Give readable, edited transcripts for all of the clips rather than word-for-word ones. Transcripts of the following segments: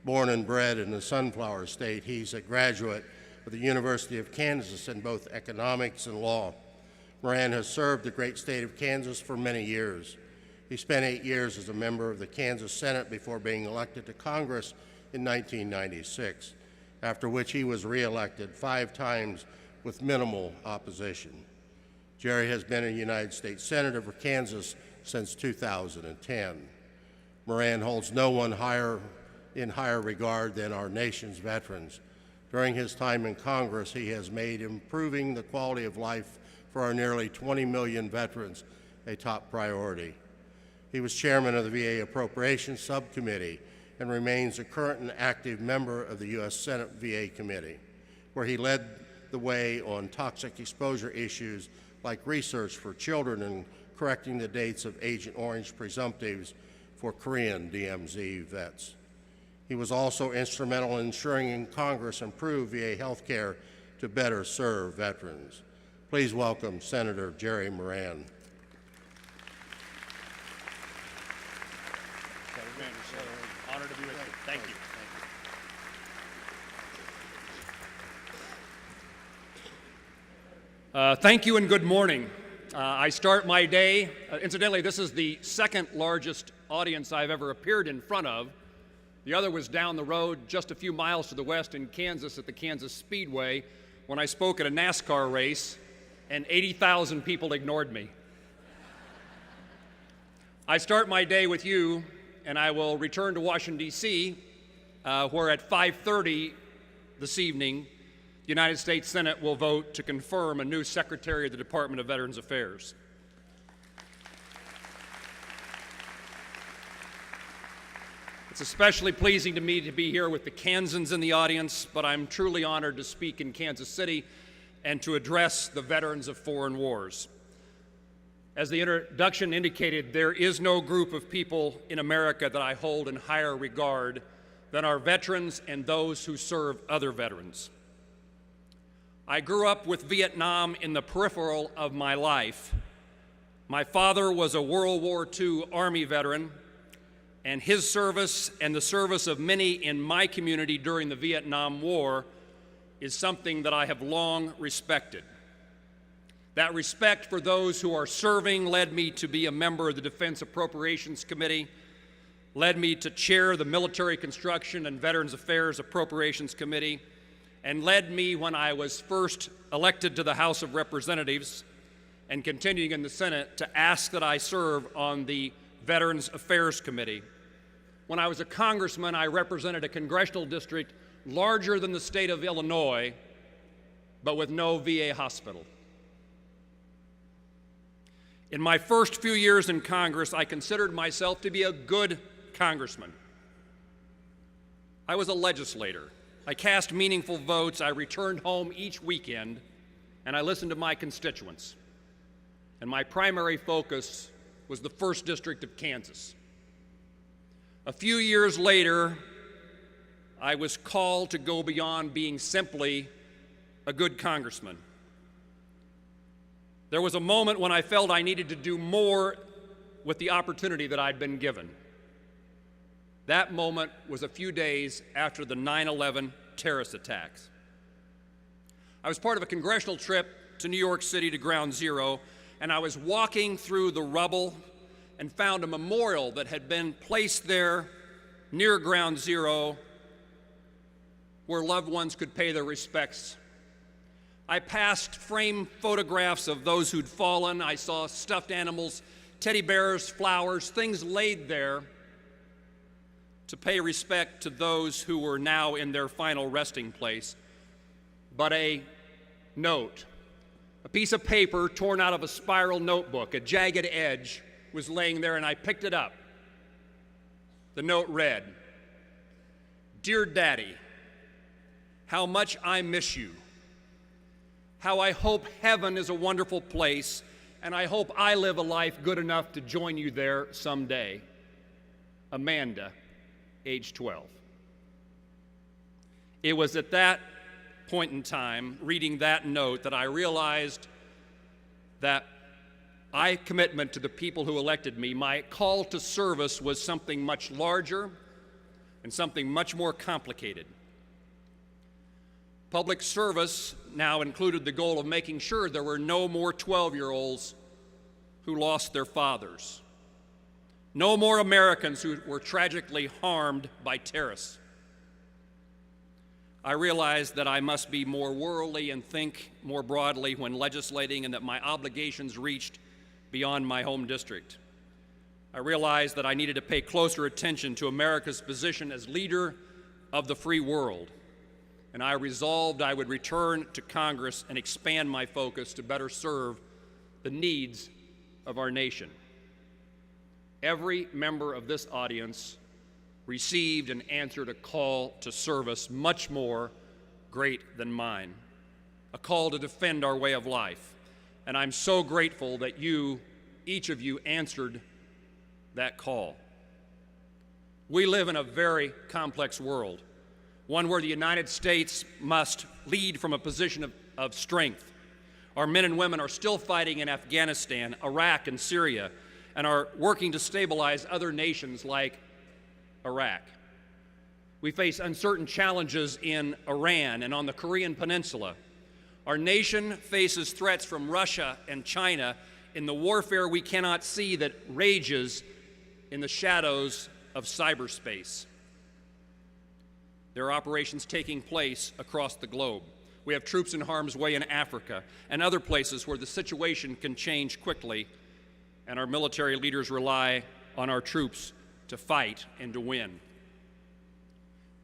Born and bred in the Sunflower State, he's a graduate of the University of Kansas in both economics and law. Moran has served the great state of Kansas for many years. He spent 8 years as a member of the Kansas Senate before being elected to Congress in 1996, after which he was reelected 5 times with minimal opposition. Jerry has been a United States Senator for Kansas since 2010. Moran holds no one in higher regard than our nation's veterans. During his time in Congress, he has made improving the quality of life for our nearly 20 million veterans a top priority. He was chairman of the VA Appropriations Subcommittee and remains a current and active member of the U.S. Senate VA Committee, where he led the way on toxic exposure issues like research for children and correcting the dates of Agent Orange presumptives for Korean DMZ vets. He was also instrumental in ensuring Congress improved VA health care to better serve veterans. Please welcome Senator Jerry Moran. Honored to be with you. Thank you. Thank you and good morning. I start my day, incidentally, this is the second largest audience I've ever appeared in front of. The other was down the road just a few miles to the west in Kansas at the Kansas Speedway when I spoke at a NASCAR race and 80,000 people ignored me. I start my day with you and I will return to Washington, D.C., where at 5:30 this evening, the United States Senate will vote to confirm a new Secretary of the Department of Veterans Affairs. It's especially pleasing to me to be here with the Kansans in the audience, but I'm truly honored to speak in Kansas City and to address the veterans of foreign wars. As the introduction indicated, there is no group of people in America that I hold in higher regard than our veterans and those who serve other veterans. I grew up with Vietnam in the peripheral of my life. My father was a World War II Army veteran, and his service and the service of many in my community during the Vietnam War is something that I have long respected. That respect for those who are serving led me to be a member of the Defense Appropriations Committee, led me to chair the Military Construction and Veterans Affairs Appropriations Committee, and led me when I was first elected to the House of Representatives and continuing in the Senate to ask that I serve on the Veterans Affairs Committee. When I was a congressman, I represented a congressional district larger than the state of Illinois, but with no VA hospital. In my first few years in Congress, I considered myself to be a good congressman. I was a legislator. I cast meaningful votes. I returned home each weekend, and I listened to my constituents. And my primary focus was the 1st District of Kansas. A few years later, I was called to go beyond being simply a good congressman. There was a moment when I felt I needed to do more with the opportunity that I'd been given. That moment was a few days after the 9/11 terrorist attacks. I was part of a congressional trip to New York City to Ground Zero, and I was walking through the rubble and found a memorial that had been placed there near Ground Zero where loved ones could pay their respects. I passed framed photographs of those who'd fallen. I saw stuffed animals, teddy bears, flowers, things laid there to pay respect to those who were now in their final resting place. But a note, a piece of paper torn out of a spiral notebook, a jagged edge, was laying there, and I picked it up. The note read, "Dear Daddy, how much I miss you. How I hope heaven is a wonderful place, and I hope I live a life good enough to join you there someday. Amanda, age 12." It was at that point in time, reading that note, that I realized that my commitment to the people who elected me, my call to service, was something much larger, and something much more complicated. Public service now included the goal of making sure there were no more 12-year-olds who lost their fathers, no more Americans who were tragically harmed by terrorists. I realized that I must be more worldly and think more broadly when legislating, and that my obligations reached beyond my home district. I realized that I needed to pay closer attention to America's position as leader of the free world, and I resolved I would return to Congress and expand my focus to better serve the needs of our nation. Every member of this audience received and answered a call to service much more great than mine, a call to defend our way of life. And I'm so grateful that you, each of you, answered that call. We live in a very complex world, one where the United States must lead from a position of strength. Our men and women are still fighting in Afghanistan, Iraq, and Syria, and are working to stabilize other nations like Iraq. We face uncertain challenges in Iran and on the Korean Peninsula. Our nation faces threats from Russia and China in the warfare we cannot see that rages in the shadows of cyberspace. There are operations taking place across the globe. We have troops in harm's way in Africa and other places where the situation can change quickly, and our military leaders rely on our troops to fight and to win.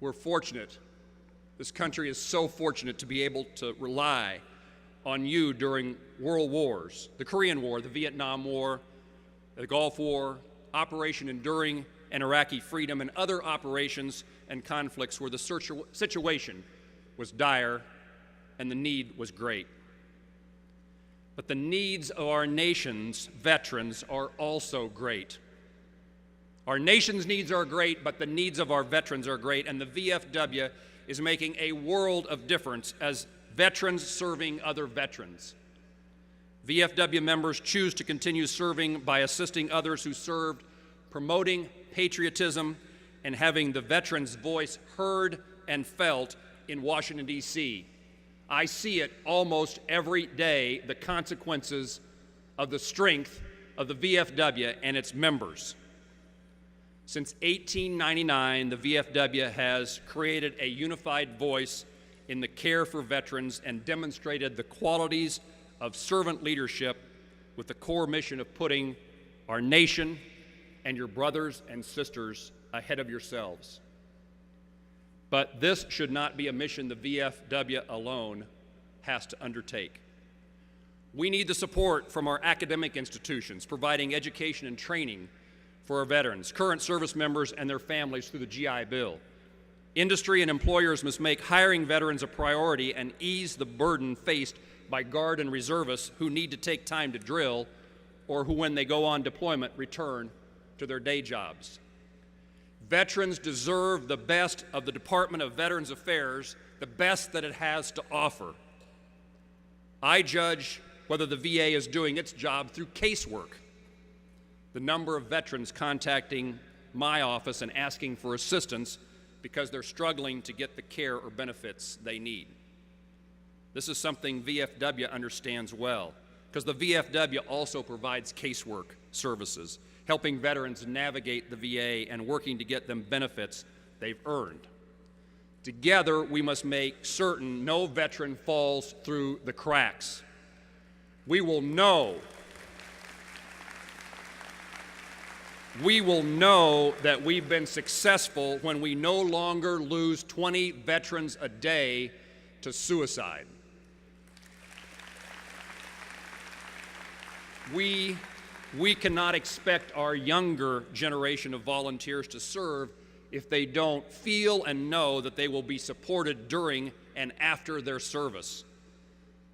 We're fortunate. This country is so fortunate to be able to rely on you during world wars, the Korean War, the Vietnam War, the Gulf War, Operation Enduring and Iraqi Freedom, and other operations and conflicts where the situation was dire and the need was great. But the needs of our nation's veterans are also great. Our nation's needs are great, but the needs of our veterans are great, and the VFW is making a world of difference as veterans serving other veterans. VFW members choose to continue serving by assisting others who served, promoting patriotism, and having the veterans' voice heard and felt in Washington, D.C. I see it almost every day, the consequences of the strength of the VFW and its members. Since 1899, the VFW has created a unified voice in the care for veterans and demonstrated the qualities of servant leadership with the core mission of putting our nation and your brothers and sisters ahead of yourselves. But this should not be a mission the VFW alone has to undertake. We need the support from our academic institutions, providing education and training for our veterans, current service members, and their families through the GI Bill. Industry and employers must make hiring veterans a priority and ease the burden faced by Guard and reservists who need to take time to drill or who, when they go on deployment, return to their day jobs. Veterans deserve the best of the Department of Veterans Affairs, the best that it has to offer. I judge whether the VA is doing its job through casework. The number of veterans contacting my office and asking for assistance because they're struggling to get the care or benefits they need. This is something VFW understands well, because the VFW also provides casework services, helping veterans navigate the VA and working to get them benefits they've earned. Together, we must make certain no veteran falls through the cracks. We will know that we've been successful when we no longer lose 20 veterans a day to suicide. We cannot expect our younger generation of volunteers to serve if they don't feel and know that they will be supported during and after their service.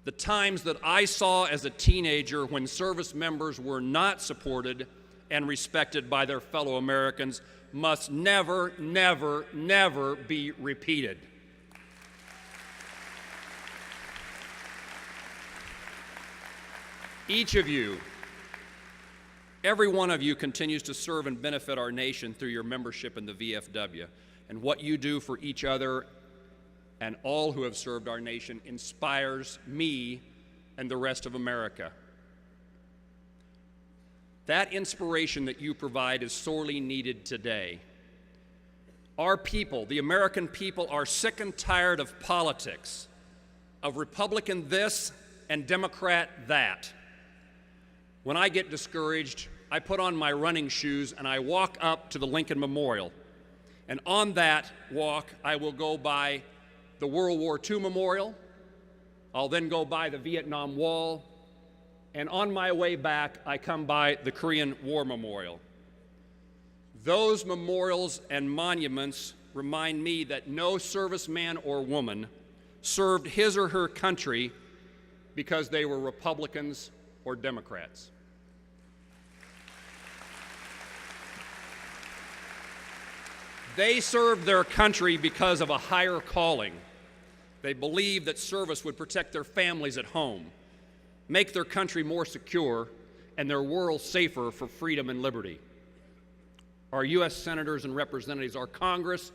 The times that I saw as a teenager when service members were not supported and respected by their fellow Americans must never, never, never be repeated. Each of you, every one of you continues to serve and benefit our nation through your membership in the VFW. and what you do for each other and all who have served our nation inspires me and the rest of America. That inspiration that you provide is sorely needed today. Our people, the American people, are sick and tired of politics, of Republican this and Democrat that. When I get discouraged, I put on my running shoes and I walk up to the Lincoln Memorial. And on that walk, I will go by the World War II Memorial. I'll then go by the Vietnam Wall. And on my way back, I come by the Korean War Memorial. Those memorials and monuments remind me that no serviceman or woman served his or her country because they were Republicans or Democrats. They served their country because of a higher calling. They believed that service would protect their families at home, make their country more secure, and their world safer for freedom and liberty. Our U.S. senators and representatives, our Congress,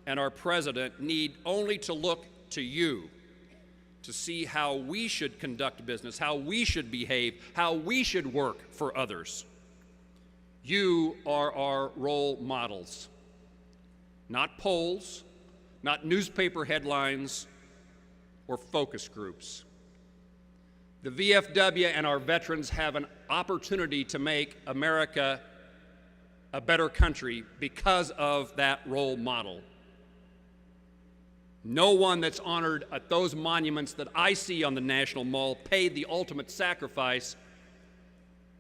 and our President need only to look to you to see how we should conduct business, how we should behave, how we should work for others. You are our role models, not polls, not newspaper headlines, or focus groups. The VFW and our veterans have an opportunity to make America a better country because of that role model. No one that's honored at those monuments that I see on the National Mall paid the ultimate sacrifice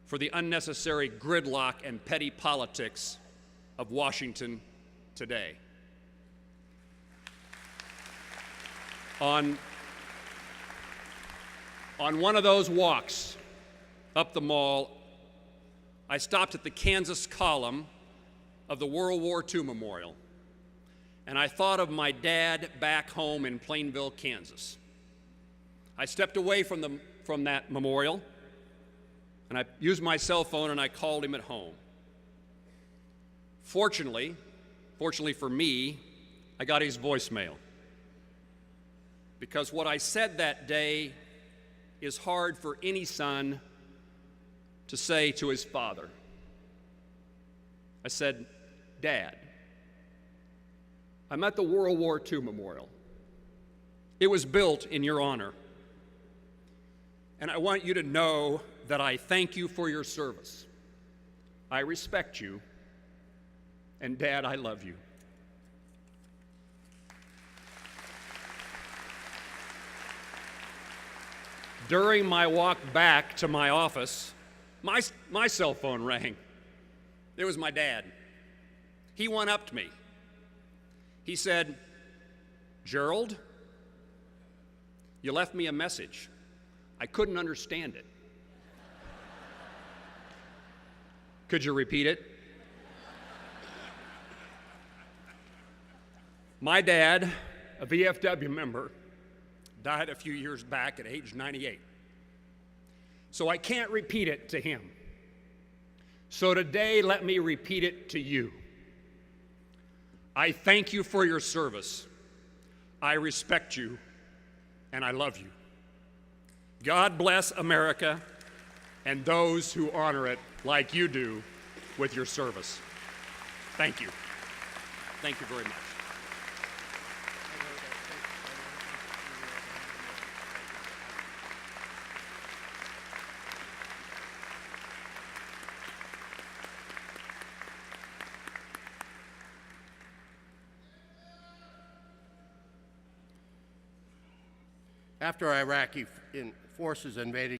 for the unnecessary gridlock and petty politics of Washington today. On one of those walks up the mall, I stopped at the Kansas column of the World War II Memorial, and I thought of my dad back home in Plainville, Kansas. I stepped away from that memorial, and I used my cell phone and I called him at home. Fortunately for me, I got his voicemail, because what I said that day is hard for any son to say to his father. I said, "Dad, I'm at the World War II Memorial. It was built in your honor. And I want you to know that I thank you for your service. I respect you, and Dad, I love you." During my walk back to my office, my cell phone rang. It was my dad. He went up to me. He said, "Gerald, you left me a message. I couldn't understand it. Could you repeat it?" My dad, a VFW member, died a few years back at age 98. So I can't repeat it to him. So today, let me repeat it to you. I thank you for your service. I respect you, and I love you. God bless America and those who honor it like you do with your service. Thank you. Thank you very much. After Iraqi forces invaded